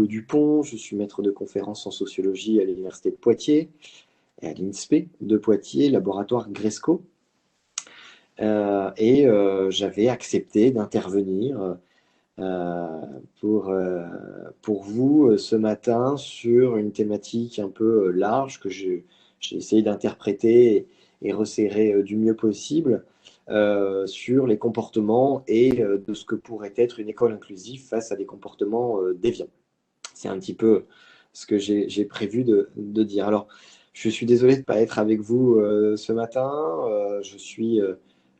Dupont, je suis maître de conférences en sociologie à l'Université de Poitiers et à l'INSPE de Poitiers, laboratoire Gresco. J'avais accepté d'intervenir pour vous ce matin sur une thématique un peu large que j'ai essayé d'interpréter et resserrer du mieux possible sur les comportements et de ce que pourrait être une école inclusive face à des comportements déviants. C'est un petit peu ce que j'ai prévu de dire. Alors, je suis désolé de ne pas être avec vous ce matin. Je suis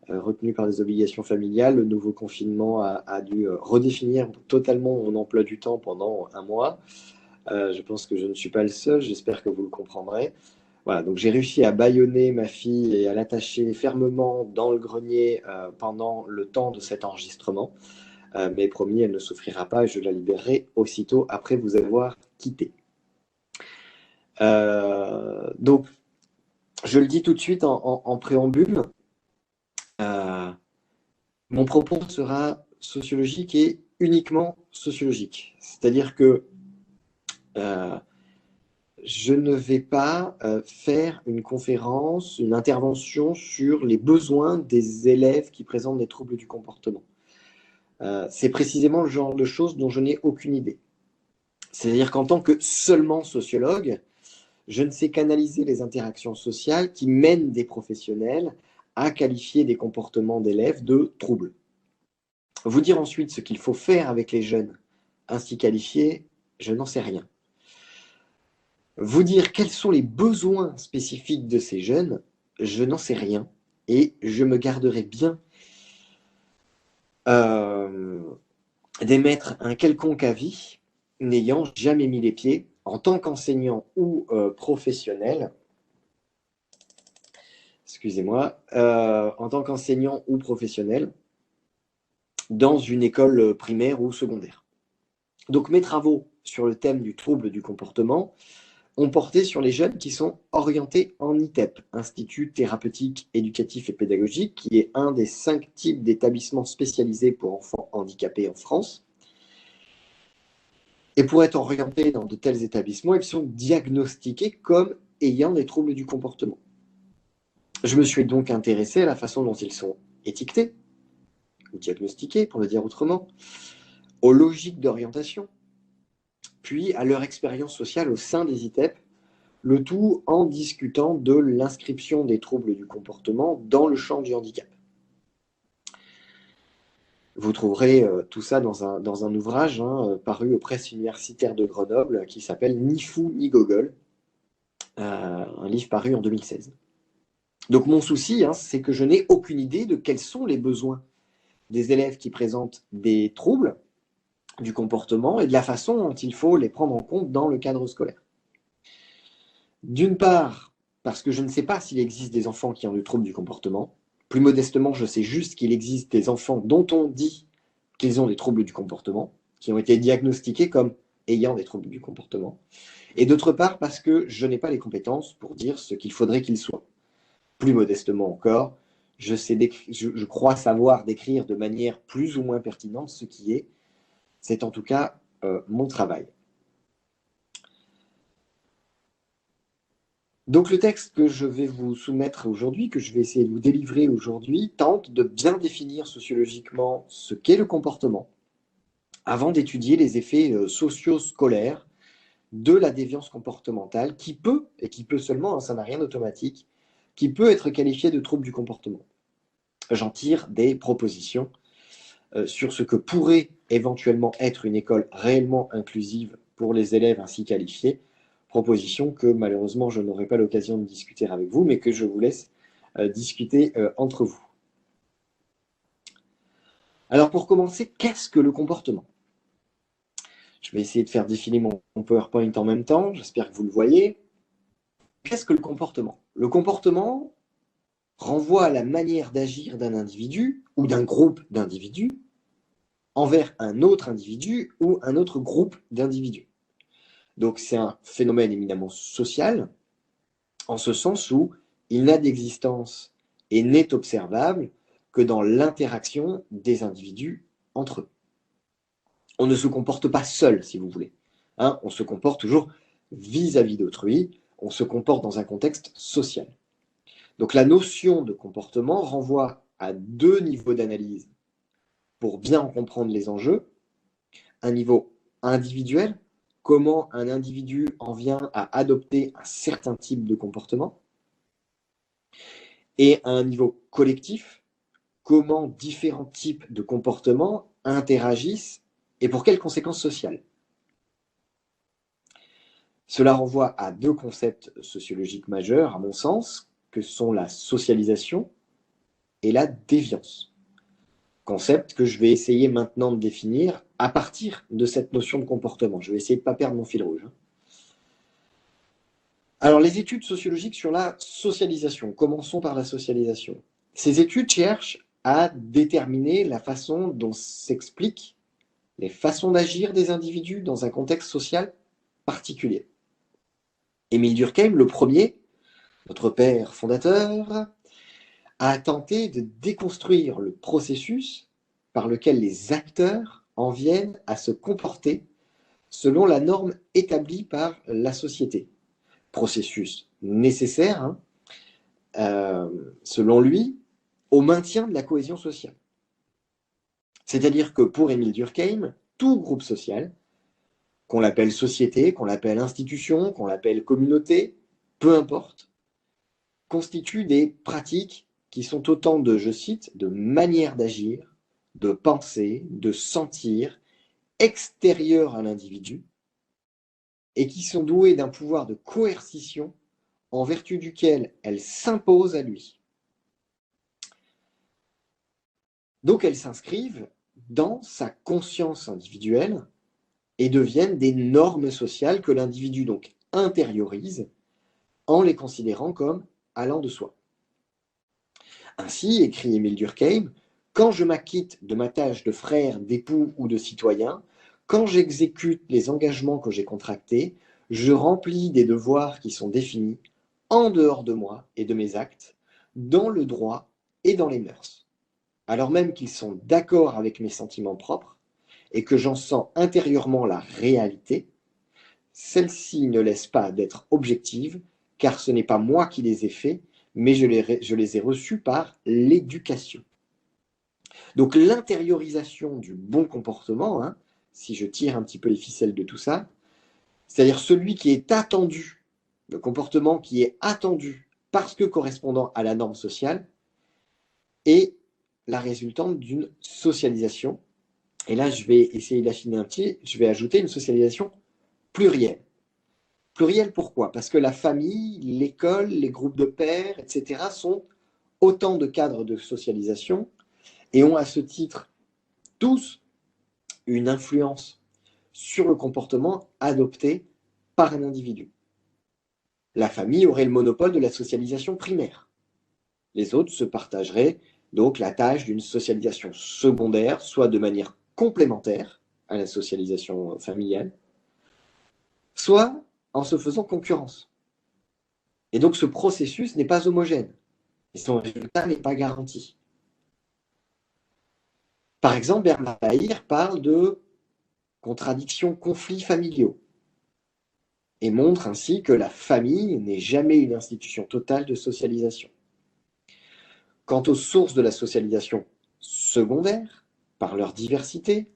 retenu par des obligations familiales. Le nouveau confinement a dû redéfinir totalement mon emploi du temps pendant un mois. Je pense que je ne suis pas le seul. J'espère que vous le comprendrez. Voilà, donc j'ai réussi à bâillonner ma fille et à l'attacher fermement dans le grenier pendant le temps de cet enregistrement. Mais promis, elle ne souffrira pas et je la libérerai aussitôt après vous avoir quitté. Donc, je le dis tout de suite en préambule, mon propos sera sociologique et uniquement sociologique. C'est-à-dire que je ne vais pas faire une conférence, une intervention sur les besoins des élèves qui présentent des troubles du comportement. C'est précisément le genre de choses dont je n'ai aucune idée. C'est-à-dire qu'en tant que seulement sociologue, je ne sais qu'analyser les interactions sociales qui mènent des professionnels à qualifier des comportements d'élèves de troubles. Vous dire ensuite ce qu'il faut faire avec les jeunes ainsi qualifiés, je n'en sais rien. Vous dire quels sont les besoins spécifiques de ces jeunes, je n'en sais rien. Et je me garderai bien d'émettre un quelconque avis n'ayant jamais mis les pieds en tant qu'enseignant ou professionnel, excusez-moi, en tant qu'enseignant ou professionnel dans une école primaire ou secondaire. Donc mes travaux sur le thème du trouble du comportement ont porté sur les jeunes qui sont orientés en ITEP, Institut thérapeutique, éducatif et pédagogique, qui est un des 5 types d'établissements spécialisés pour enfants handicapés en France. Et pour être orientés dans de tels établissements, ils sont diagnostiqués comme ayant des troubles du comportement. Je me suis donc intéressé à la façon dont ils sont étiquetés, ou diagnostiqués, pour le dire autrement, aux logiques d'orientation, puis à leur expérience sociale au sein des ITEP, le tout en discutant de l'inscription des troubles du comportement dans le champ du handicap. Vous trouverez tout ça dans un ouvrage paru aux presses universitaires de Grenoble qui s'appelle Ni fou ni gogol, un livre paru en 2016. Donc mon souci, c'est que je n'ai aucune idée de quels sont les besoins des élèves qui présentent des troubles du comportement et de la façon dont il faut les prendre en compte dans le cadre scolaire. D'une part, parce que je ne sais pas s'il existe des enfants qui ont du trouble du comportement. Plus modestement, je sais juste qu'il existe des enfants dont on dit qu'ils ont des troubles du comportement, qui ont été diagnostiqués comme ayant des troubles du comportement. Et d'autre part, parce que je n'ai pas les compétences pour dire ce qu'il faudrait qu'ils soient. Plus modestement encore, je crois savoir décrire de manière plus ou moins pertinente ce qui est. C'est en tout cas mon travail. Donc le texte que je vais vous soumettre aujourd'hui, que je vais essayer de vous délivrer aujourd'hui, tente de bien définir sociologiquement ce qu'est le comportement, avant d'étudier les effets socio-scolaires de la déviance comportementale, qui peut, et qui peut seulement, ça n'a rien d'automatique, qui peut être qualifié de trouble du comportement. J'en tire des propositions sur ce que pourrait éventuellement être une école réellement inclusive pour les élèves ainsi qualifiés, proposition que malheureusement je n'aurai pas l'occasion de discuter avec vous, mais que je vous laisse discuter entre vous. Alors pour commencer, qu'est-ce que le comportement? Je vais essayer de faire défiler mon PowerPoint en même temps, j'espère que vous le voyez. Qu'est-ce que le comportement? Le comportement renvoie à la manière d'agir d'un individu ou d'un groupe d'individus envers un autre individu ou un autre groupe d'individus. Donc c'est un phénomène éminemment social, en ce sens où il n'a d'existence et n'est observable que dans l'interaction des individus entre eux. On ne se comporte pas seul, si vous voulez. Hein, on se comporte toujours vis-à-vis d'autrui, on se comporte dans un contexte social. Donc la notion de comportement renvoie à deux niveaux d'analyse pour bien comprendre les enjeux. Un niveau individuel, comment un individu en vient à adopter un certain type de comportement, et à un niveau collectif, comment différents types de comportements interagissent et pour quelles conséquences sociales. Cela renvoie à deux concepts sociologiques majeurs, à mon sens, que sont la socialisation et la déviance. Concept que je vais essayer maintenant de définir à partir de cette notion de comportement. Je vais essayer de ne pas perdre mon fil rouge. Alors, les études sociologiques sur la socialisation. Commençons par la socialisation. Ces études cherchent à déterminer la façon dont s'expliquent les façons d'agir des individus dans un contexte social particulier. Émile Durkheim, le premier, notre père fondateur, a tenté de déconstruire le processus par lequel les acteurs en viennent à se comporter selon la norme établie par la société. Processus nécessaire, selon lui, au maintien de la cohésion sociale. C'est-à-dire que pour Émile Durkheim, tout groupe social, qu'on l'appelle société, qu'on l'appelle institution, qu'on l'appelle communauté, peu importe, constitue des pratiques qui sont autant de, je cite, de manières d'agir, de penser, de sentir, extérieures à l'individu, et qui sont douées d'un pouvoir de coercition en vertu duquel elles s'imposent à lui. Donc elles s'inscrivent dans sa conscience individuelle et deviennent des normes sociales que l'individu donc intériorise en les considérant comme allant de soi. Ainsi, écrit Émile Durkheim, quand je m'acquitte de ma tâche de frère, d'époux ou de citoyen, quand j'exécute les engagements que j'ai contractés, je remplis des devoirs qui sont définis en dehors de moi et de mes actes, dans le droit et dans les mœurs. Alors même qu'ils sont d'accord avec mes sentiments propres et que j'en sens intérieurement la réalité, celle-ci ne laisse pas d'être objective, car ce n'est pas moi qui les ai faits, mais je les ai reçus par l'éducation. Donc l'intériorisation du bon comportement, si je tire un petit peu les ficelles de tout ça, c'est-à-dire celui qui est attendu, le comportement qui est attendu parce que correspondant à la norme sociale, est la résultante d'une socialisation. Et là, je vais essayer d'affiner un petit, je vais ajouter une socialisation plurielle. Plurielle pourquoi? Parce que la famille, l'école, les groupes de pairs, etc. sont autant de cadres de socialisation et ont à ce titre tous une influence sur le comportement adopté par un individu. La famille aurait le monopole de la socialisation primaire. Les autres se partageraient donc la tâche d'une socialisation secondaire, soit de manière complémentaire à la socialisation familiale, soit en se faisant concurrence. Et donc ce processus n'est pas homogène, et son résultat n'est pas garanti. Par exemple, Bernard Lahire parle de contradictions, conflits familiaux, et montre ainsi que la famille n'est jamais une institution totale de socialisation. Quant aux sources de la socialisation secondaire, par leur diversité,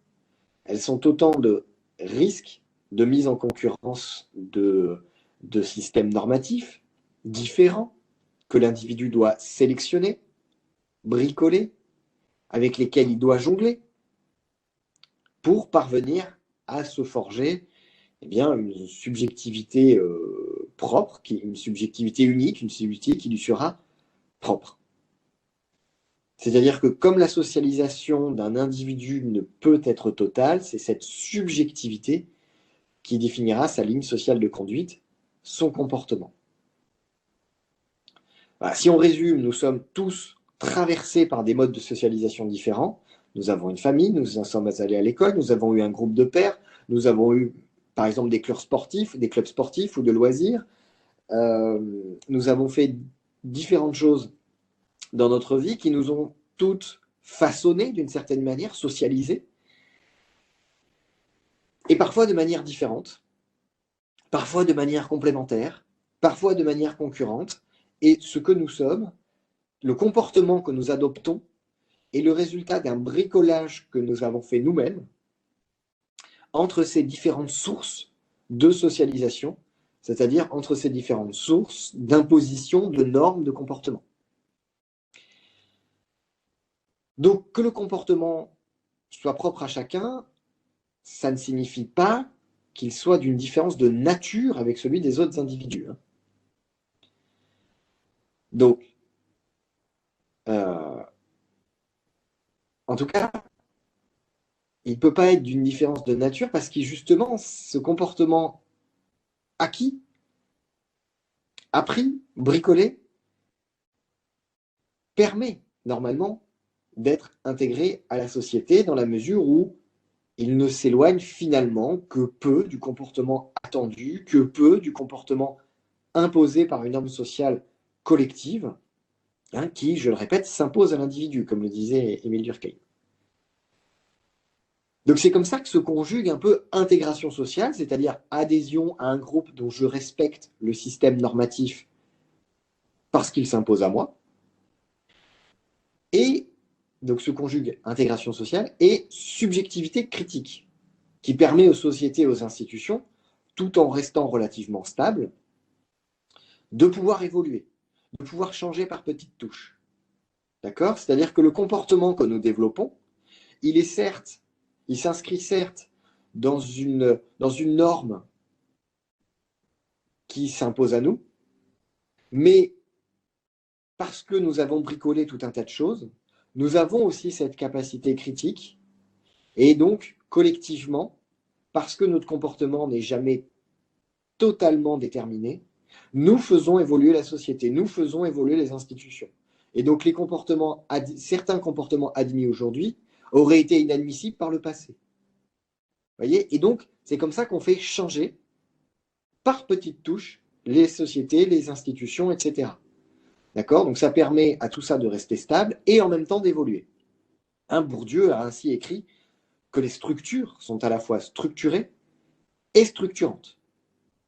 elles sont autant de risques de mise en concurrence de systèmes normatifs différents que l'individu doit sélectionner, bricoler, avec lesquels il doit jongler pour parvenir à se forger une subjectivité propre, une subjectivité unique, une subjectivité qui lui sera propre. C'est-à-dire que comme la socialisation d'un individu ne peut être totale, c'est cette subjectivité qui définira sa ligne sociale de conduite, son comportement. Voilà, si on résume, nous sommes tous traversés par des modes de socialisation différents. Nous avons une famille, nous en sommes allés à l'école, nous avons eu un groupe de pairs, nous avons eu par exemple des clubs sportifs ou de loisirs. Nous avons fait différentes choses dans notre vie qui nous ont toutes façonnées d'une certaine manière, socialisées, et parfois de manière différente. parfois de manière complémentaire, parfois de manière concurrente, et ce que nous sommes, le comportement que nous adoptons, est le résultat d'un bricolage que nous avons fait nous-mêmes entre ces différentes sources de socialisation, c'est-à-dire entre ces différentes sources d'imposition de normes de comportement. Donc que le comportement soit propre à chacun, ça ne signifie pas qu'il soit d'une différence de nature avec celui des autres individus. Donc, en tout cas, il ne peut pas être d'une différence de nature parce que justement, ce comportement acquis, appris, bricolé, permet normalement d'être intégré à la société dans la mesure où il ne s'éloigne finalement que peu du comportement attendu, que peu du comportement imposé par une norme sociale collective, qui, je le répète, s'impose à l'individu, comme le disait Émile Durkheim. Donc c'est comme ça que se conjugue un peu intégration sociale, c'est-à-dire adhésion à un groupe dont je respecte le système normatif parce qu'il s'impose à moi, et donc se conjugue intégration sociale et subjectivité critique, qui permet aux sociétés et aux institutions, tout en restant relativement stables, de pouvoir évoluer, de pouvoir changer par petites touches. D'accord? C'est-à-dire que le comportement que nous développons, il s'inscrit certes dans une norme qui s'impose à nous, mais parce que nous avons bricolé tout un tas de choses, nous avons aussi cette capacité critique, et donc collectivement, parce que notre comportement n'est jamais totalement déterminé, nous faisons évoluer la société, nous faisons évoluer les institutions. Et donc certains comportements admis aujourd'hui auraient été inadmissibles par le passé. Vous voyez? Et donc, c'est comme ça qu'on fait changer par petites touches les sociétés, les institutions, etc. D'accord? Donc ça permet à tout ça de rester stable et en même temps d'évoluer. Bourdieu a ainsi écrit que les structures sont à la fois structurées et structurantes.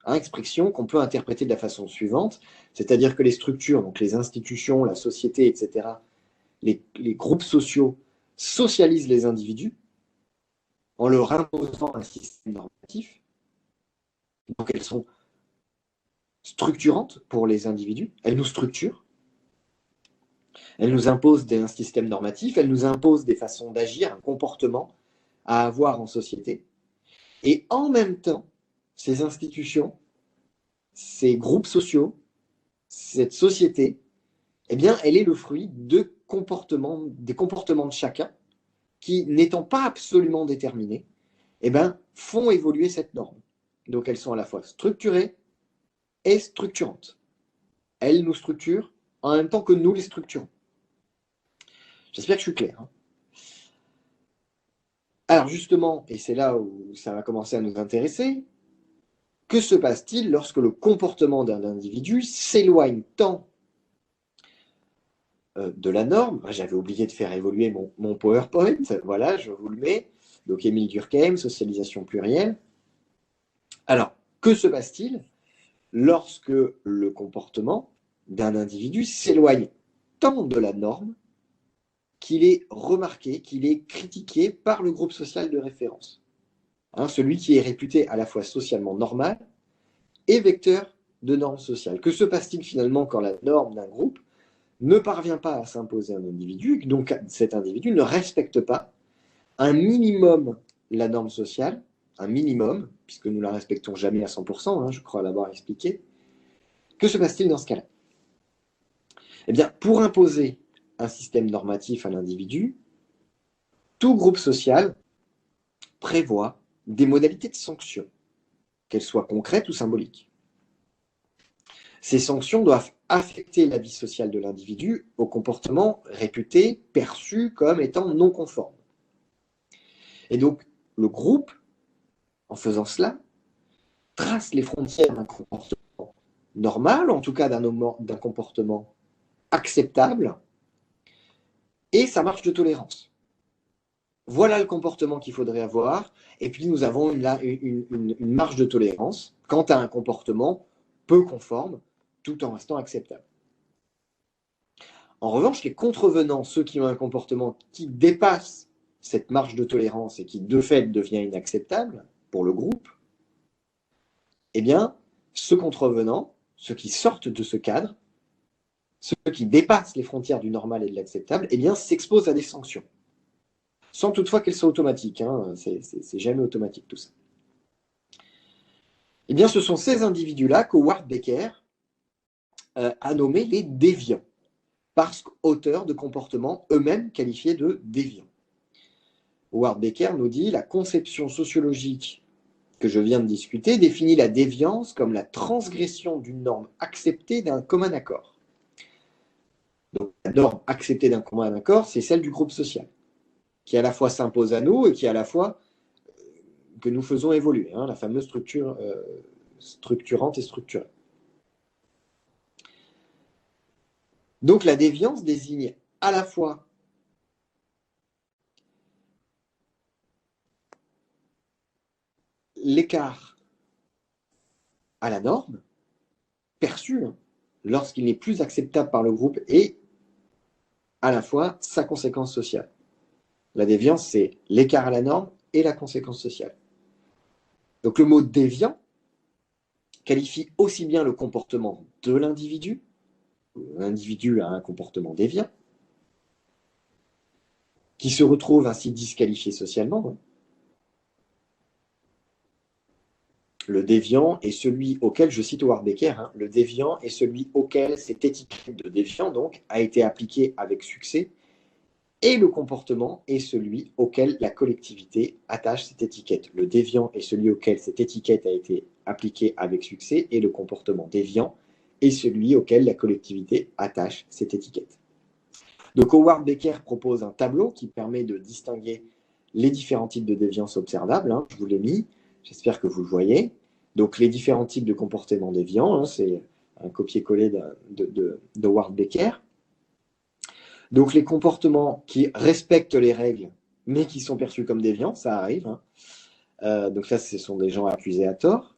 Expression qu'on peut interpréter de la façon suivante, c'est-à-dire que les structures, donc les institutions, la société, etc., les groupes sociaux socialisent les individus en leur imposant un système normatif. Donc elles sont structurantes pour les individus, elles nous structurent, elles nous imposent un système normatif, elles nous imposent des façons d'agir, un comportement à avoir en société. Et en même temps, ces institutions, ces groupes sociaux, cette société, eh bien, elle est le fruit des comportements de chacun qui, n'étant pas absolument déterminés, eh bien, font évoluer cette norme. Donc, elles sont à la fois structurées et structurantes. Elles nous structurent en même temps que nous les structurons. J'espère que je suis clair. Alors, justement, et c'est là où ça va commencer à nous intéresser, que se passe-t-il lorsque le comportement d'un individu s'éloigne tant de la norme? J'avais oublié de faire évoluer mon PowerPoint, voilà, je vous le mets. Donc, Émile Durkheim, socialisation plurielle. Alors, que se passe-t-il lorsque le comportement d'un individu s'éloigne tant de la norme qu'il est remarqué, qu'il est critiqué par le groupe social de référence, celui qui est réputé à la fois socialement normal et vecteur de normes sociales. Que se passe-t-il finalement quand la norme d'un groupe ne parvient pas à s'imposer à un individu, donc cet individu ne respecte pas un minimum la norme sociale, un minimum, puisque nous ne la respectons jamais à 100%, je crois l'avoir expliqué. Que se passe-t-il dans ce cas-là? Eh bien, pour imposer un système normatif à l'individu, tout groupe social prévoit des modalités de sanction, qu'elles soient concrètes ou symboliques. Ces sanctions doivent affecter la vie sociale de l'individu au comportement réputé, perçu comme étant non conforme. Et donc, le groupe, en faisant cela, trace les frontières d'un comportement normal, en tout cas d'un comportement acceptable, et sa marge de tolérance. voilà le comportement qu'il faudrait avoir, et puis nous avons une marge de tolérance quant à un comportement peu conforme, tout en restant acceptable. En revanche, les contrevenants, ceux qui ont un comportement qui dépasse cette marge de tolérance et qui de fait devient inacceptable pour le groupe, eh bien, ce contrevenant, ceux qui sortent de ce cadre, ceux qui dépassent les frontières du normal et de l'acceptable, eh bien, s'exposent à des sanctions. Sans toutefois qu'elles soient automatiques, hein. C'est jamais automatique tout ça. Eh bien, ce sont ces individus-là qu'Howard Becker a nommé les déviants, parce qu'auteurs de comportements eux-mêmes qualifiés de déviants. Howard Becker nous dit la conception sociologique que je viens de discuter définit la déviance comme la transgression d'une norme acceptée d'un commun accord. Donc, la norme acceptée d'un commun accord, c'est celle du groupe social, qui à la fois s'impose à nous et qui à la fois que nous faisons évoluer, hein, la fameuse structure structurante et structurelle. Donc la déviance désigne à la fois l'écart à la norme, perçu, hein, lorsqu'il n'est plus acceptable par le groupe, et à la fois sa conséquence sociale. La déviance, c'est l'écart à la norme et la conséquence sociale. Donc le mot déviant qualifie aussi bien le comportement de l'individu, l'individu a un comportement déviant, qui se retrouve ainsi disqualifié socialement. Hein. Le déviant est celui auquel, je cite Howard Becker, hein, le déviant est celui auquel cette étiquette de déviant donc, a été appliquée avec succès, et le comportement est celui auquel la collectivité attache cette étiquette. Le déviant est celui auquel cette étiquette a été appliquée avec succès, et le comportement déviant est celui auquel la collectivité attache cette étiquette. Donc Howard Becker propose un tableau qui permet de distinguer les différents types de déviance observables, hein, je vous l'ai mis, j'espère que vous le voyez. Donc les différents types de comportements déviants, hein, c'est un copier-coller de Howard Becker. Donc les comportements qui respectent les règles, mais qui sont perçus comme déviants, ça arrive. Hein. Donc ça, ce sont des gens accusés à tort.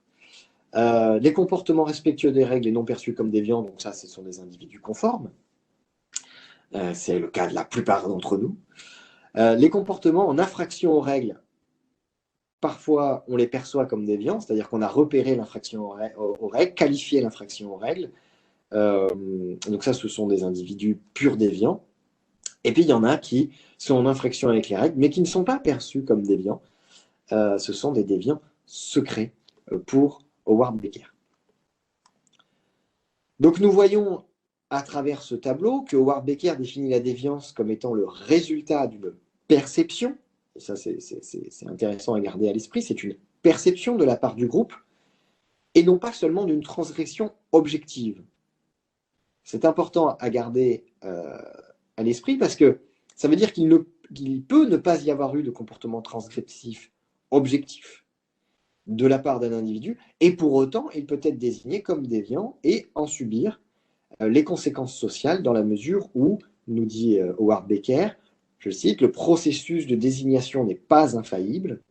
Les comportements respectueux des règles et non perçus comme déviants, donc ça, ce sont des individus conformes. C'est le cas de la plupart d'entre nous. Les comportements en infraction aux règles, parfois on les perçoit comme déviants, c'est-à-dire qu'on a repéré l'infraction aux règles, qualifié l'infraction aux règles. Donc ça, ce sont des individus purs déviants. Et puis il y en a qui sont en infraction avec les règles, mais qui ne sont pas perçus comme déviants. Ce sont des déviants secrets pour Howard Becker. Donc nous voyons à travers ce tableau que Howard Becker définit la déviance comme étant le résultat d'une perception, et ça c'est intéressant à garder à l'esprit, c'est une perception de la part du groupe, et non pas seulement d'une transgression objective. C'est important à garder à l'esprit parce que ça veut dire qu'il peut ne pas y avoir eu de comportement transgressif objectif de la part d'un individu, et pour autant, il peut être désigné comme déviant et en subir les conséquences sociales dans la mesure où, nous dit Howard Becker, je cite, le processus de désignation n'est pas infaillible.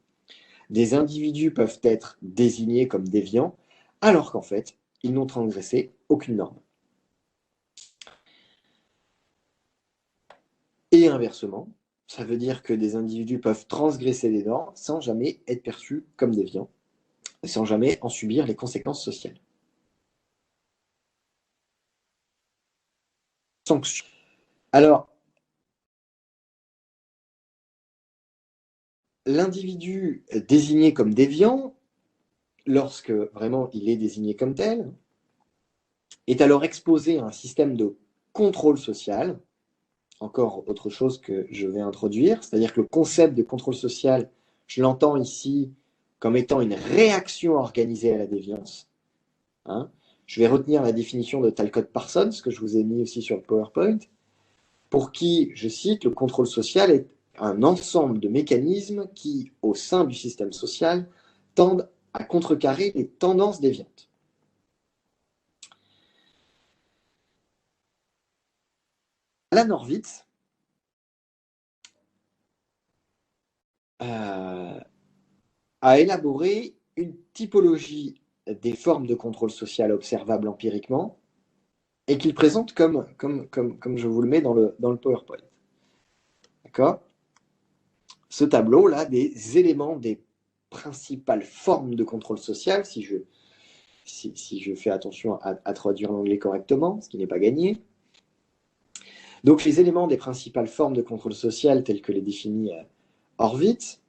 Des individus peuvent être désignés comme déviants, alors qu'en fait, ils n'ont transgressé aucune norme. Et inversement, ça veut dire que des individus peuvent transgresser des normes sans jamais être perçus comme déviants, et sans jamais en subir les conséquences sociales. Sanction. Alors, l'individu désigné comme déviant, lorsque vraiment il est désigné comme tel, est alors exposé à un système de contrôle social, encore autre chose que je vais introduire, c'est-à-dire que le concept de contrôle social, je l'entends ici comme étant une réaction organisée à la déviance. Hein. Je vais retenir la définition de Talcott Parsons, que je vous ai mis aussi sur le PowerPoint, pour qui, je cite, le contrôle social est un ensemble de mécanismes qui, au sein du système social, tendent à contrecarrer les tendances déviantes. Alan Horvitz a élaboré une typologie des formes de contrôle social observables empiriquement et qu'il présente comme je vous le mets dans le PowerPoint. D'accord? Ce tableau-là, des éléments des principales formes de contrôle social, si je fais attention à traduire l'anglais correctement, ce qui n'est pas gagné. Donc les éléments des principales formes de contrôle social tels que les définit Horvitz,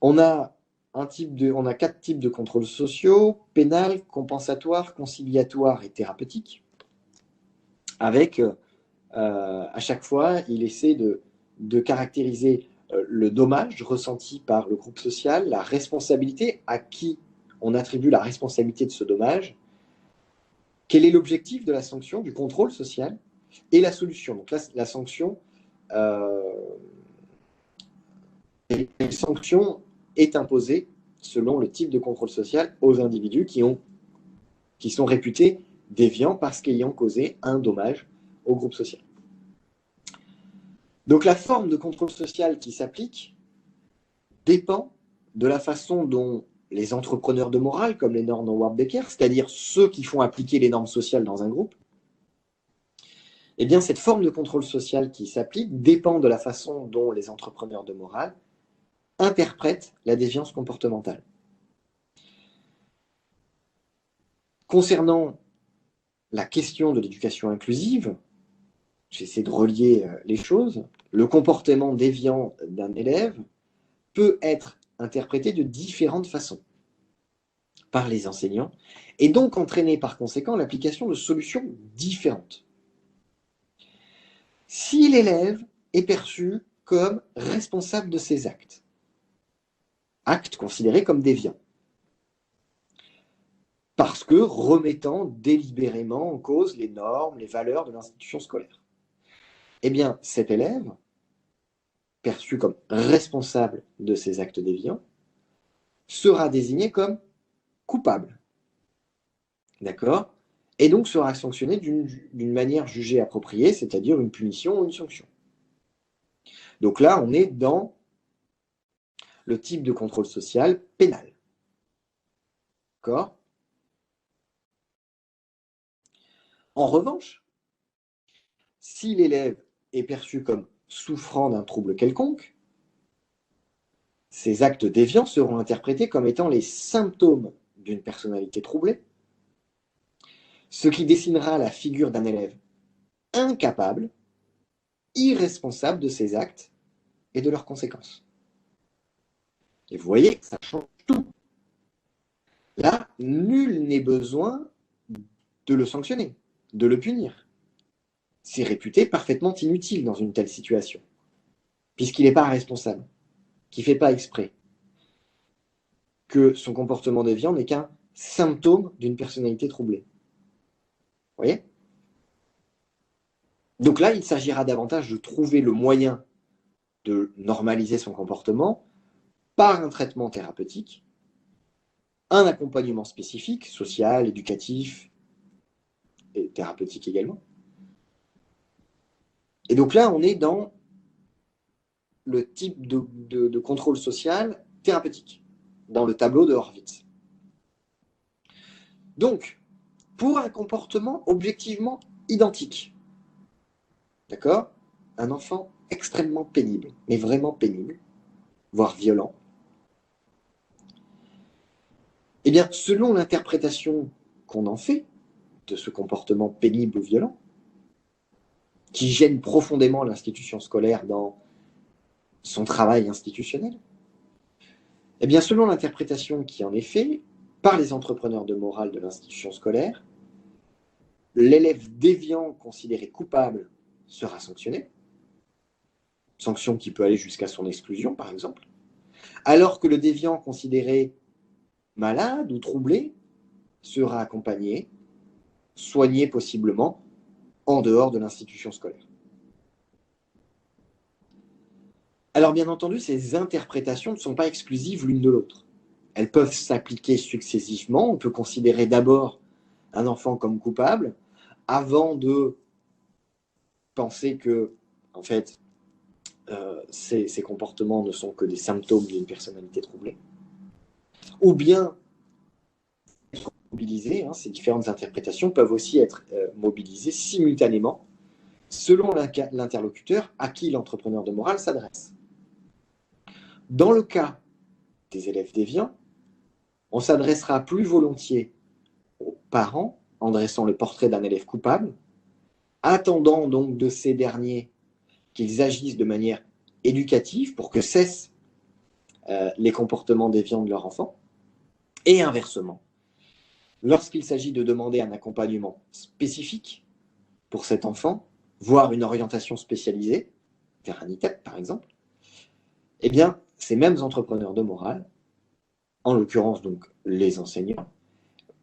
on a 4 types de contrôles sociaux: pénal, compensatoire, conciliatoire et thérapeutique. Avec, à chaque fois, il essaie de caractériser le dommage ressenti par le groupe social, la responsabilité, à qui on attribue la responsabilité de ce dommage, quel est l'objectif de la sanction, du contrôle social, et la solution. Donc là, la sanction, une sanction est imposée selon le type de contrôle social aux individus qui sont réputés déviants parce qu'ayant causé un dommage au groupe social. Donc la forme de contrôle social qui s'applique dépend de la façon dont les entrepreneurs de morale, comme les normes Howard Becker, c'est-à-dire ceux qui font appliquer les normes sociales dans un groupe, eh bien cette forme de contrôle social qui s'applique dépend de la façon dont les entrepreneurs de morale interprètent la déviance comportementale. Concernant la question de l'éducation inclusive, j'essaie de relier les choses, le comportement déviant d'un élève peut être interprété de différentes façons par les enseignants et donc entraîner par conséquent l'application de solutions différentes. Si l'élève est perçu comme responsable de ses actes considérés comme déviants, parce que remettant délibérément en cause les normes, les valeurs de l'institution scolaire, eh bien cet élève, perçu comme responsable de ses actes déviants, sera désigné comme coupable. D'accord? Et donc sera sanctionné d'une manière jugée appropriée, c'est-à-dire une punition ou une sanction. Donc là, on est dans le type de contrôle social pénal. D'accord? En revanche, si l'élève est perçu comme souffrant d'un trouble quelconque, ces actes déviants seront interprétés comme étant les symptômes d'une personnalité troublée, ce qui dessinera la figure d'un élève incapable, irresponsable de ses actes et de leurs conséquences. Et vous voyez, ça change tout. Là, nul n'est besoin de le sanctionner, de le punir. C'est réputé parfaitement inutile dans une telle situation, puisqu'il n'est pas responsable, qu'il ne fait pas exprès, que son comportement déviant n'est qu'un symptôme d'une personnalité troublée. Vous voyez? Donc là, il s'agira davantage de trouver le moyen de normaliser son comportement par un traitement thérapeutique, un accompagnement spécifique, social, éducatif et thérapeutique également. Et donc là, on est dans le type de contrôle social thérapeutique, dans le tableau de Horvitz. Donc, pour un comportement objectivement identique, d'accord? Un enfant extrêmement pénible, mais vraiment pénible, voire violent, eh bien, selon l'interprétation qu'on en fait de ce comportement pénible ou violent, qui gêne profondément l'institution scolaire dans son travail institutionnel, eh bien, selon l'interprétation qui en est faite par les entrepreneurs de morale de l'institution scolaire, l'élève déviant considéré coupable sera sanctionné, sanction qui peut aller jusqu'à son exclusion, par exemple, alors que le déviant considéré malade ou troublé sera accompagné, soigné possiblement, en dehors de l'institution scolaire. Alors bien entendu, ces interprétations ne sont pas exclusives l'une de l'autre. Elles peuvent s'appliquer successivement. On peut considérer d'abord un enfant comme coupable avant de penser que, en fait, ces comportements ne sont que des symptômes d'une personnalité troublée, ou bien mobilisés, hein, ces différentes interprétations peuvent aussi être mobilisées simultanément selon l'interlocuteur à qui l'entrepreneur de morale s'adresse. Dans le cas des élèves déviants, on s'adressera plus volontiers aux parents en dressant le portrait d'un élève coupable, attendant donc de ces derniers qu'ils agissent de manière éducative pour que cessent les comportements déviants de leur enfant, et inversement. Lorsqu'il s'agit de demander un accompagnement spécifique pour cet enfant, voire une orientation spécialisée, vers un ITEP par exemple, eh bien, ces mêmes entrepreneurs de morale, en l'occurrence donc les enseignants,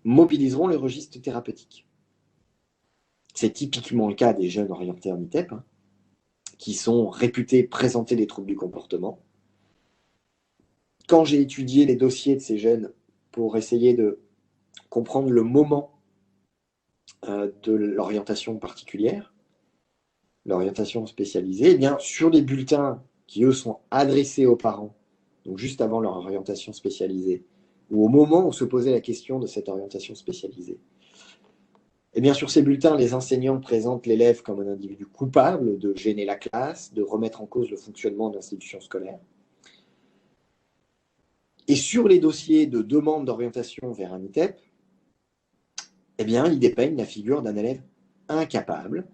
mobiliseront le registre thérapeutique. C'est typiquement le cas des jeunes orientés en ITEP, hein, qui sont réputés présenter des troubles du comportement. Quand j'ai étudié les dossiers de ces jeunes pour essayer de comprendre le moment de l'orientation particulière, l'orientation spécialisée, eh bien, sur des bulletins qui, eux, sont adressés aux parents, donc juste avant leur orientation spécialisée, ou au moment où se posait la question de cette orientation spécialisée, eh bien, sur ces bulletins, les enseignants présentent l'élève comme un individu coupable de gêner la classe, de remettre en cause le fonctionnement de l'institution scolaire. Et sur les dossiers de demande d'orientation vers un ITEP, eh bien, ils dépeignent la figure d'un élève incapable,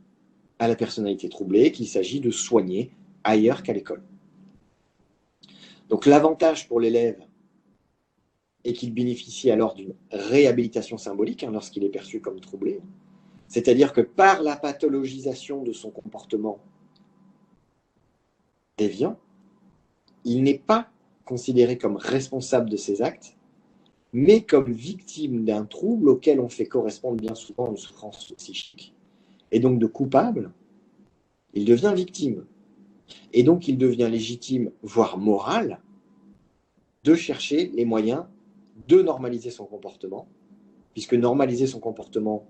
à la personnalité troublée, qu'il s'agit de soigner ailleurs qu'à l'école. Donc l'avantage pour l'élève est qu'il bénéficie alors d'une réhabilitation symbolique, hein, lorsqu'il est perçu comme troublé. C'est-à-dire que par la pathologisation de son comportement déviant, il n'est pas considéré comme responsable de ses actes, mais comme victime d'un trouble auquel on fait correspondre bien souvent une souffrance psychique. Et donc de coupable, il devient victime. Et donc il devient légitime, voire moral, de chercher les moyens de normaliser son comportement, puisque normaliser son comportement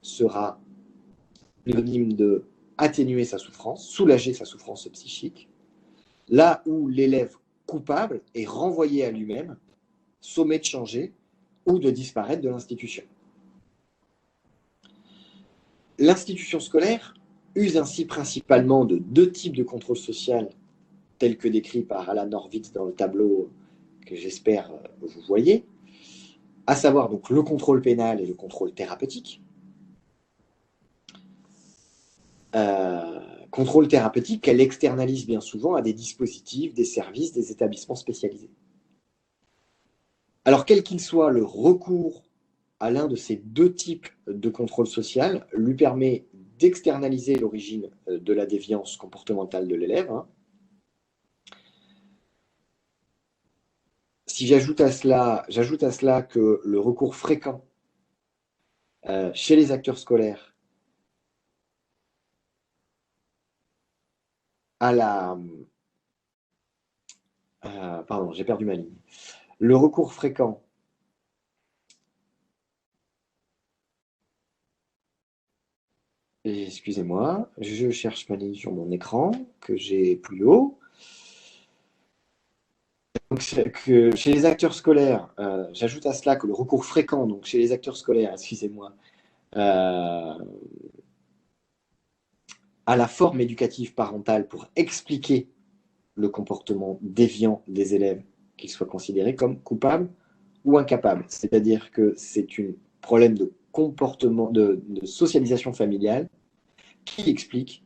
sera synonyme de atténuer sa souffrance, soulager sa souffrance psychique, là où l'élève coupable est renvoyé à lui-même, sommé de changer ou de disparaître de l'institution. L'institution scolaire use ainsi principalement de deux types de contrôle social, tels que décrits par Alan Horvitz dans le tableau que j'espère vous voyez, à savoir donc le contrôle pénal et le contrôle thérapeutique. Contrôle thérapeutique qu'elle externalise bien souvent à des dispositifs, des services, des établissements spécialisés. Alors, quel qu'il soit, le recours à l'un de ces deux types de contrôle social lui permet d'externaliser l'origine de la déviance comportementale de l'élève. Hein. Si j'ajoute à cela que le recours fréquent chez les acteurs scolaires à la... pardon, j'ai perdu ma ligne. Le recours fréquent excusez-moi, je cherche ma ligne sur mon écran que j'ai plus haut. Donc, que chez les acteurs scolaires, j'ajoute à cela que le recours fréquent, donc chez les acteurs scolaires, excusez-moi, à la forme éducative parentale pour expliquer le comportement déviant des élèves, qu'ils soient considérés comme coupables ou incapables. C'est-à-dire que c'est un problème de comportement, de socialisation familiale qui explique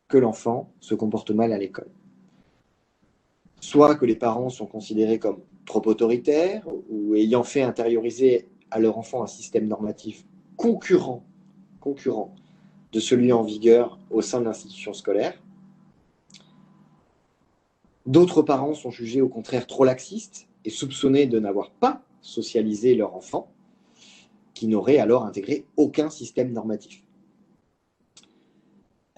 que l'enfant se comporte mal à l'école. Soit que les parents sont considérés comme trop autoritaires ou ayant fait intérioriser à leur enfant un système normatif concurrent de celui en vigueur au sein de l'institution scolaire. D'autres parents sont jugés au contraire trop laxistes et soupçonnés de n'avoir pas socialisé leur enfant, qui n'aurait alors intégré aucun système normatif.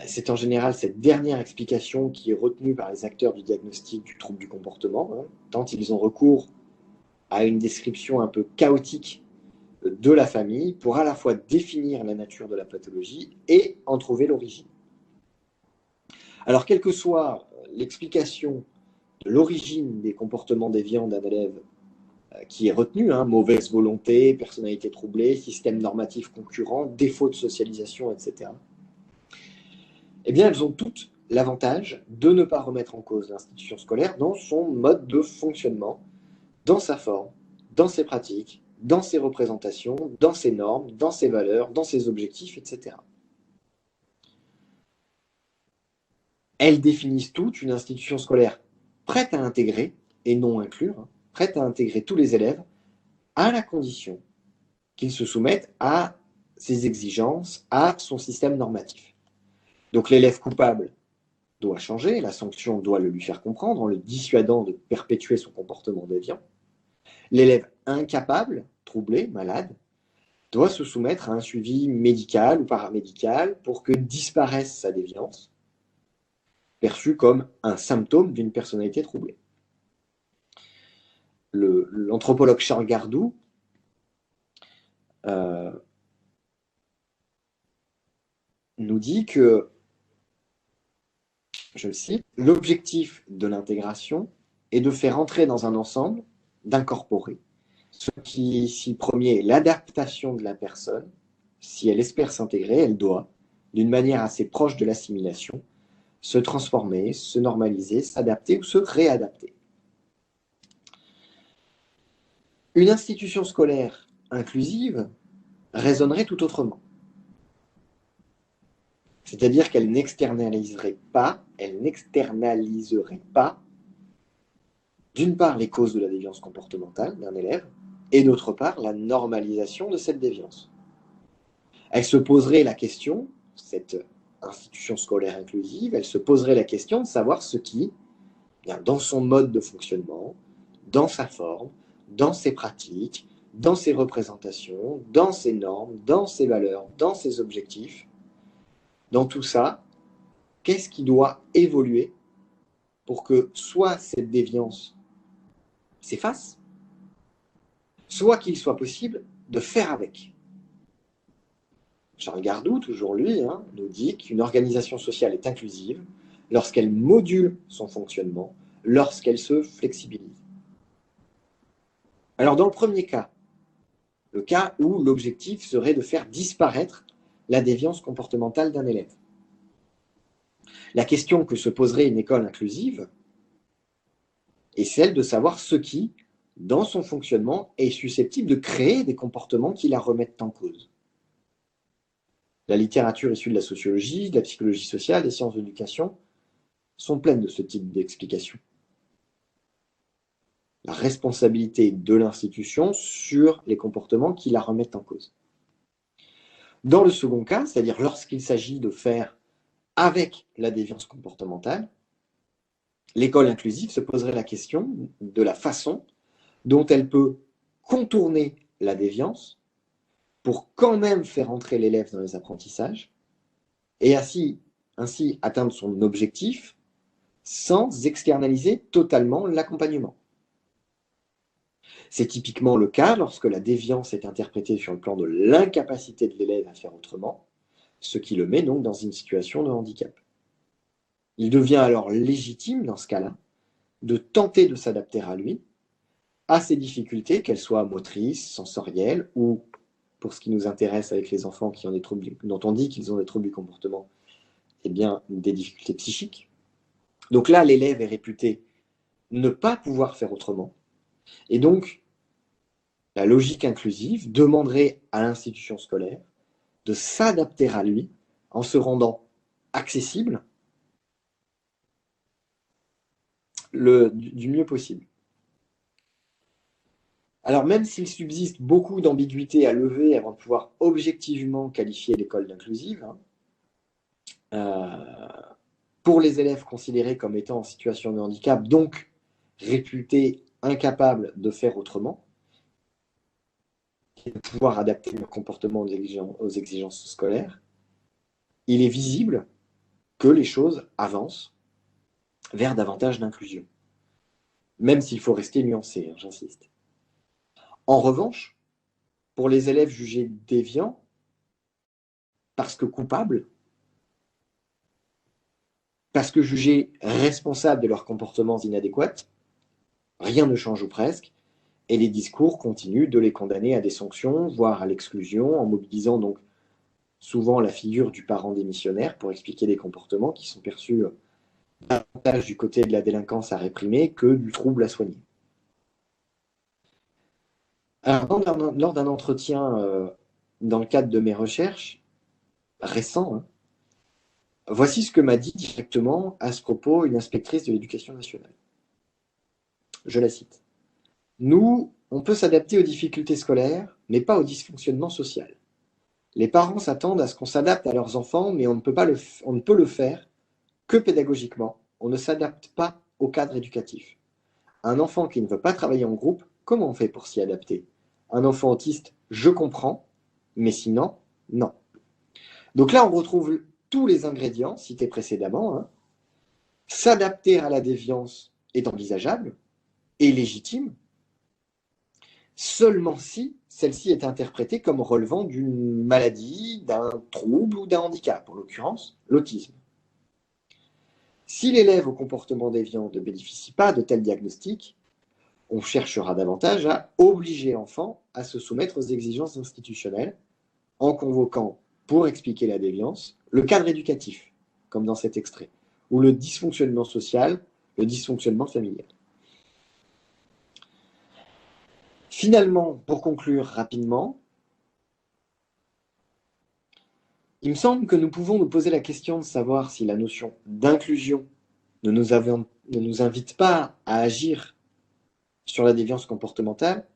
C'est en général cette dernière explication qui est retenue par les acteurs du diagnostic du trouble du comportement, hein, tant ils ont recours à une description un peu chaotique de la famille pour à la fois définir la nature de la pathologie et en trouver l'origine. Alors, quelle que soit l'explication de l'origine des comportements déviants d'un élève qui est retenu, mauvaise volonté, personnalité troublée, système normatif concurrent, défaut de socialisation, etc. Eh bien, elles ont toutes l'avantage de ne pas remettre en cause l'institution scolaire dans son mode de fonctionnement, dans sa forme, dans ses pratiques, dans ses représentations, dans ses normes, dans ses valeurs, dans ses objectifs, etc. Elles définissent toutes une institution scolaire prête à intégrer, et non inclure, prête à intégrer tous les élèves, à la condition qu'ils se soumettent à ses exigences, à son système normatif. Donc l'élève coupable doit changer, la sanction doit le lui faire comprendre en le dissuadant de perpétuer son comportement déviant. L'élève incapable, troublé, malade, doit se soumettre à un suivi médical ou paramédical pour que disparaisse sa déviance, perçue comme un symptôme d'une personnalité troublée. L'anthropologue Charles Gardou nous dit que, je le cite, l'objectif de l'intégration est de faire entrer dans un ensemble, d'incorporer. Ce qui, si le premier est l'adaptation de la personne, si elle espère s'intégrer, elle doit, d'une manière assez proche de l'assimilation, se transformer, se normaliser, s'adapter ou se réadapter. Une institution scolaire inclusive raisonnerait tout autrement. C'est-à-dire qu'elle n'externaliserait pas, d'une part, les causes de la déviance comportementale d'un élève, et d'autre part, la normalisation de cette déviance. Elle se poserait la question, cette institution scolaire inclusive, elle se poserait la question de savoir ce qui, dans son mode de fonctionnement, dans sa forme, dans ses pratiques, dans ses représentations, dans ses normes, dans ses valeurs, dans ses objectifs, dans tout ça, qu'est-ce qui doit évoluer pour que soit cette déviance s'efface, soit qu'il soit possible de faire avec. Charles Gardou, toujours lui, nous dit qu'une organisation sociale est inclusive lorsqu'elle module son fonctionnement, lorsqu'elle se flexibilise. Alors dans le premier cas, le cas où l'objectif serait de faire disparaître la déviance comportementale d'un élève, la question que se poserait une école inclusive est celle de savoir ce qui, dans son fonctionnement, est susceptible de créer des comportements qui la remettent en cause. La littérature issue de la sociologie, de la psychologie sociale, des sciences de l'éducation sont pleines de ce type d'explications. La responsabilité de l'institution sur les comportements qui la remettent en cause. Dans le second cas, c'est-à-dire lorsqu'il s'agit de faire avec la déviance comportementale, l'école inclusive se poserait la question de la façon dont elle peut contourner la déviance pour quand même faire entrer l'élève dans les apprentissages et ainsi atteindre son objectif sans externaliser totalement l'accompagnement. C'est typiquement le cas lorsque la déviance est interprétée sur le plan de l'incapacité de l'élève à faire autrement, ce qui le met donc dans une situation de handicap. Il devient alors légitime, dans ce cas-là, de tenter de s'adapter à lui, à ses difficultés, qu'elles soient motrices, sensorielles, ou, pour ce qui nous intéresse avec les enfants qui ont des troubles, dont on dit qu'ils ont des troubles du comportement, eh bien, des difficultés psychiques. Donc là, l'élève est réputé ne pas pouvoir faire autrement, et donc, la logique inclusive demanderait à l'institution scolaire de s'adapter à lui en se rendant accessible du mieux possible. Alors même s'il subsiste beaucoup d'ambiguïtés à lever avant de pouvoir objectivement qualifier l'école d'inclusive, pour les élèves considérés comme étant en situation de handicap, donc réputés incapables de faire autrement, et de pouvoir adapter leur comportement aux exigences scolaires, il est visible que les choses avancent vers davantage d'inclusion. Même s'il faut rester nuancé, j'insiste. En revanche, pour les élèves jugés déviants, parce que coupables, parce que jugés responsables de leurs comportements inadéquats, rien ne change ou presque, et les discours continuent de les condamner à des sanctions, voire à l'exclusion, en mobilisant donc souvent la figure du parent démissionnaire pour expliquer des comportements qui sont perçus davantage du côté de la délinquance à réprimer que du trouble à soigner. Alors, lors d'un entretien dans le cadre de mes recherches récents, hein, voici ce que m'a dit directement à ce propos une inspectrice de l'éducation nationale. Je la cite. Nous, on peut s'adapter aux difficultés scolaires, mais pas au dysfonctionnement social. Les parents s'attendent à ce qu'on s'adapte à leurs enfants, mais on ne peut le faire que pédagogiquement. On ne s'adapte pas au cadre éducatif. Un enfant qui ne veut pas travailler en groupe, comment on fait pour s'y adapter? Un enfant autiste, je comprends, mais sinon, non. Donc là, on retrouve tous les ingrédients cités précédemment. Hein. S'adapter à la déviance est envisageable et légitime, seulement si celle-ci est interprétée comme relevant d'une maladie, d'un trouble ou d'un handicap, en l'occurrence l'autisme. Si l'élève au comportement déviant ne bénéficie pas de tel diagnostic, on cherchera davantage à obliger l'enfant à se soumettre aux exigences institutionnelles en convoquant, pour expliquer la déviance, le cadre éducatif, comme dans cet extrait, ou le dysfonctionnement social, le dysfonctionnement familial. Finalement, pour conclure rapidement, il me semble que nous pouvons nous poser la question de savoir si la notion d'inclusion ne nous invite pas à agir sur la déviance comportementale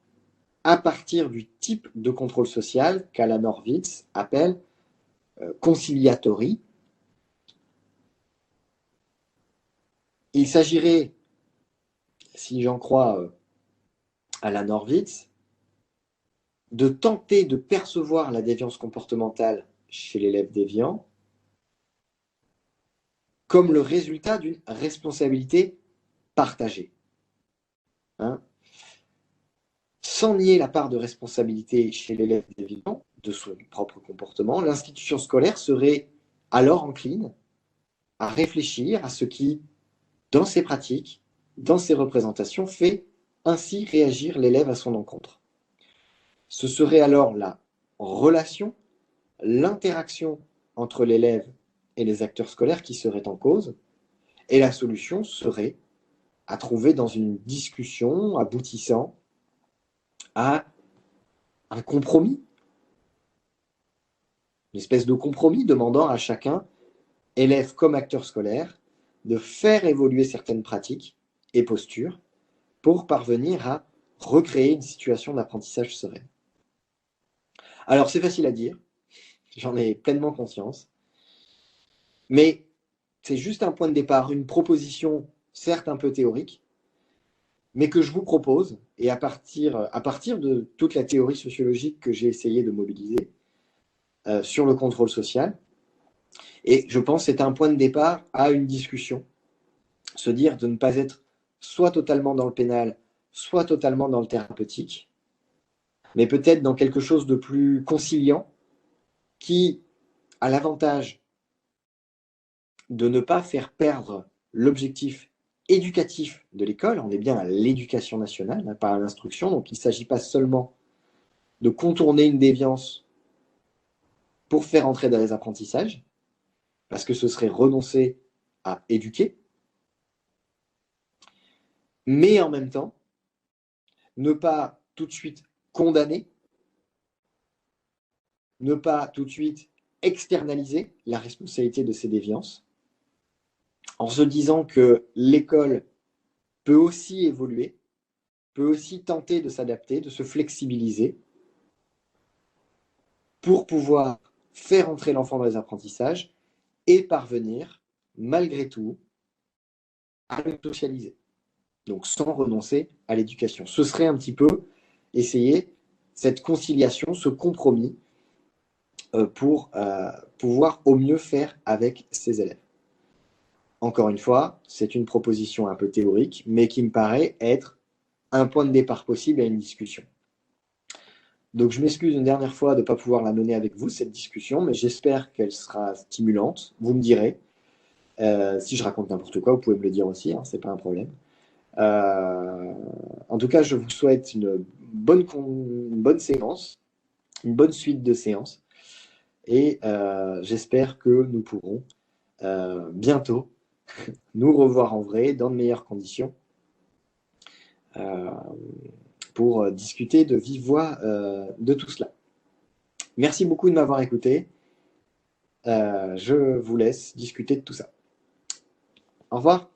à partir du type de contrôle social qu'Alan Horvitz appelle conciliatory. Il s'agirait, si j'en crois Alan Horvitz, de tenter de percevoir la déviance comportementale chez l'élève déviant comme le résultat d'une responsabilité partagée. Hein, sans nier la part de responsabilité chez l'élève déviant de son propre comportement, l'institution scolaire serait alors encline à réfléchir à ce qui, dans ses pratiques, dans ses représentations, fait ainsi réagir l'élève à son encontre. Ce serait alors la relation, l'interaction entre l'élève et les acteurs scolaires qui seraient en cause, et la solution serait à trouver dans une discussion aboutissant à un compromis, une espèce de compromis demandant à chacun, élève comme acteur scolaire, de faire évoluer certaines pratiques et postures pour parvenir à recréer une situation d'apprentissage sereine. Alors c'est facile à dire, j'en ai pleinement conscience, mais c'est juste un point de départ, une proposition certes un peu théorique, mais que je vous propose, et à partir de toute la théorie sociologique que j'ai essayé de mobiliser sur le contrôle social, et je pense que c'est un point de départ à une discussion, se dire de ne pas être soit totalement dans le pénal, soit totalement dans le thérapeutique, mais peut-être dans quelque chose de plus conciliant, qui a l'avantage de ne pas faire perdre l'objectif éducatif de l'école. On est bien à l'éducation nationale, pas à l'instruction, donc il ne s'agit pas seulement de contourner une déviance pour faire entrer dans les apprentissages, parce que ce serait renoncer à éduquer, mais en même temps, ne pas tout de suite condamner, ne pas tout de suite externaliser la responsabilité de ces déviances, en se disant que l'école peut aussi évoluer, peut aussi tenter de s'adapter, de se flexibiliser pour pouvoir faire entrer l'enfant dans les apprentissages et parvenir, malgré tout, à le socialiser. Donc sans renoncer à l'éducation. Ce serait un petit peu essayer cette conciliation, ce compromis pour pouvoir au mieux faire avec ses élèves. Encore une fois, c'est une proposition un peu théorique, mais qui me paraît être un point de départ possible à une discussion. Donc je m'excuse une dernière fois de ne pas pouvoir la mener avec vous, cette discussion, mais j'espère qu'elle sera stimulante, vous me direz. Si je raconte n'importe quoi, vous pouvez me le dire aussi, hein, c'est pas un problème. Euh, En tout cas, je vous souhaite une bonne séance, une bonne suite de séances, et j'espère que nous pourrons bientôt nous revoir en vrai, dans de meilleures conditions, euh, pour discuter de vive voix de tout cela. Merci beaucoup de m'avoir écouté. Je vous laisse discuter de tout ça. Au revoir.